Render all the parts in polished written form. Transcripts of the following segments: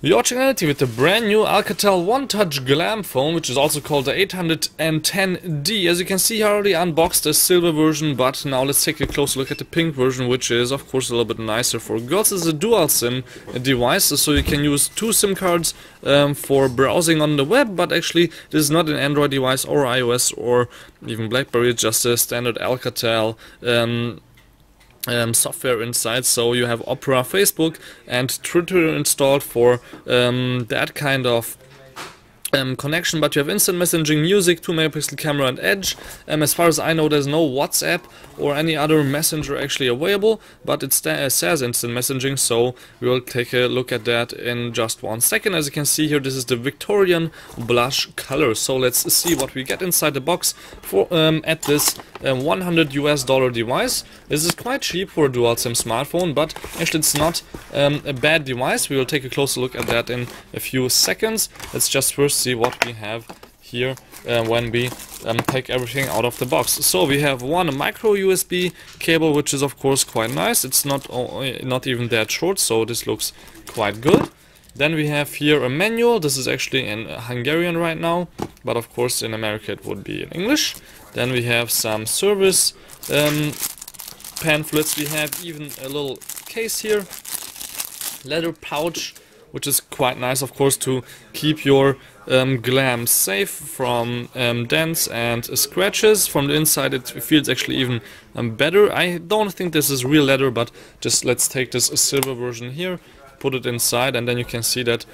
You're checking with the brand new Alcatel OneTouch Glam phone, which is also called the 810D. As you can see, I already unboxed the silver version, but now let's take a closer look at the pink version, which is of course a little bit nicer for girls. It's a dual SIM device, so you can use two SIM cards for browsing on the web, but actually this is not an Android device or iOS or even BlackBerry, it's just a standard Alcatel software inside. So you have Opera, Facebook and Twitter installed for that kind of connection, but you have instant messaging, music, 2 megapixel camera and edge. As far as I know, there's no WhatsApp or any other messenger actually available, but it says instant messaging, so we will take a look at that in just 1 second. As you can see here, this is the Victorian blush color. So let's see what we get inside the box for at this $100 device. This is quite cheap for a dual SIM smartphone, but actually it's not a bad device. We will take a closer look at that in a few seconds. Let's just first see what we have here when we take everything out of the box. So we have one micro USB cable, which is of course quite nice. It's not even that short, so this looks quite good. Then we have here a manual. This is actually in Hungarian right now, but of course in America it would be in English. Then we have some service pamphlets. We have even a little case here, leather pouch, which is quite nice, of course, to keep your glam safe from dents and scratches. From the inside it feels actually even better. I don't think this is real leather, but just let's take this silver version here, put it inside, and then you can see that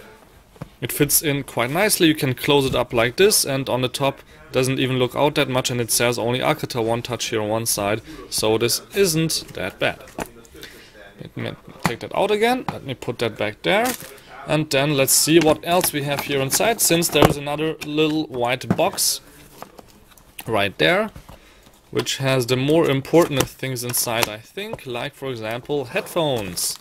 it fits in quite nicely. You can close it up like this, and on the top doesn't even look out that much, and it says only Alcatel OneTouch here on one side, so this isn't that bad. Let me take that out again, let me put that back there, and then let's see what else we have here inside, since there is another little white box right there, which has the more important things inside, I think, like for example headphones.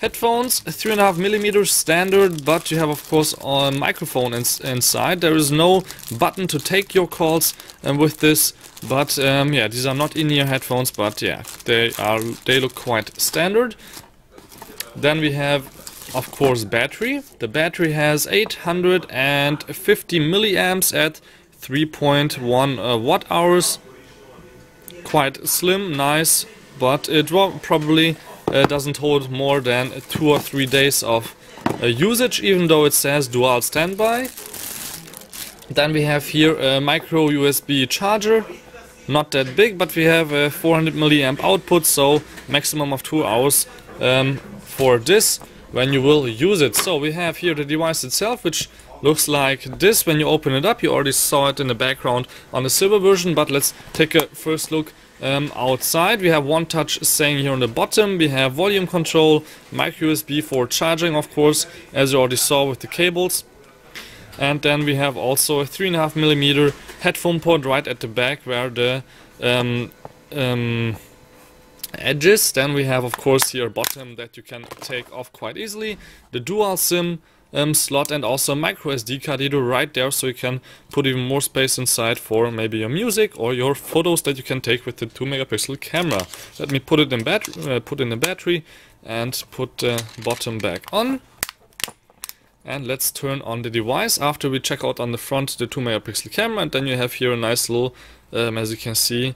Headphones, 3.5mm standard, but you have of course a microphone inside. There is no button to take your calls with this, but yeah, these are not in-ear headphones, but yeah, they look quite standard. Then we have of course battery. The battery has 850 milliamps at 3.1 watt hours. Quite slim, nice, but it probably doesn't hold more than 2 or 3 days of usage, even though it says dual standby. Then we have here a micro USB charger, not that big, but we have a 400 milliamp output, so maximum of 2 hours for this when you will use it. So we have here the device itself, which looks like this when you open it up. You already saw it in the background on the silver version, but let's take a first look outside. We have OneTouch saying here on the bottom. We have volume control, micro USB for charging, of course, as you already saw with the cables. And then we have also a 3.5mm headphone port right at the back where the edges. Then we have of course here bottom that you can take off quite easily, the dual SIM slot, and also micro SD card reader right there, so you can put even more space inside for maybe your music or your photos that you can take with the 2 megapixel camera. Let me put it in put in the battery and put the bottom back on. And let's turn on the device after we check out on the front the 2 megapixel camera, and then you have here a nice little, as you can see,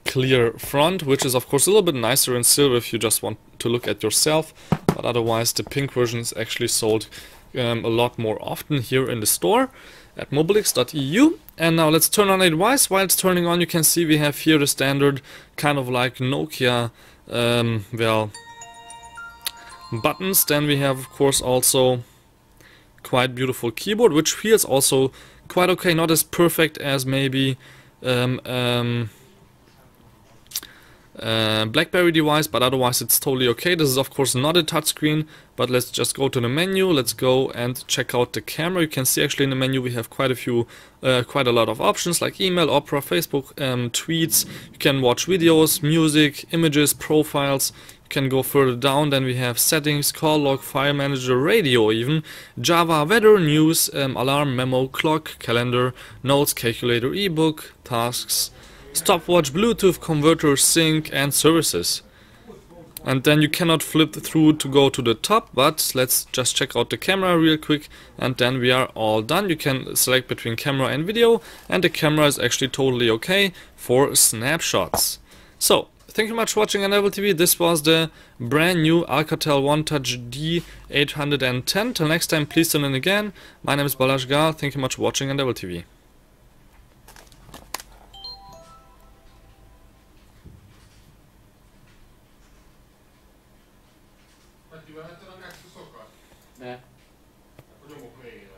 clear front, which is of course a little bit nicer in silver if you just want to look at yourself, but otherwise the pink version is actually sold a lot more often here in the store at mobilix.eu. And now let's turn on the device. While it's turning on, you can see we have here the standard kind of like Nokia well, buttons. Then we have of course also quite beautiful keyboard, which feels also quite okay, not as perfect as maybe BlackBerry device, but otherwise it's totally okay. This is of course not a touchscreen, but let's just go to the menu. Let's go and check out the camera. You can see actually in the menu we have quite a lot of options like email, Opera, Facebook, tweets. You can watch videos, music, images, profiles. You can go further down. Then we have settings, call log, file manager, radio, even Java, weather, news, alarm, memo, clock, calendar, notes, calculator, ebook, tasks, stopwatch, Bluetooth converter, sync, and services. and then you cannot flip through to go to the top, but let's just check out the camera real quick, and then we are all done. You can select between camera and video, and the camera is actually totally okay for snapshots. So, thank you much for watching Untitled TV. This was the brand new Alcatel OneTouch D810. Till next time, please tune in again. My name is Balazs Gal. Thank you much for watching Untitled TV. Ne. Akkor nyomok végre.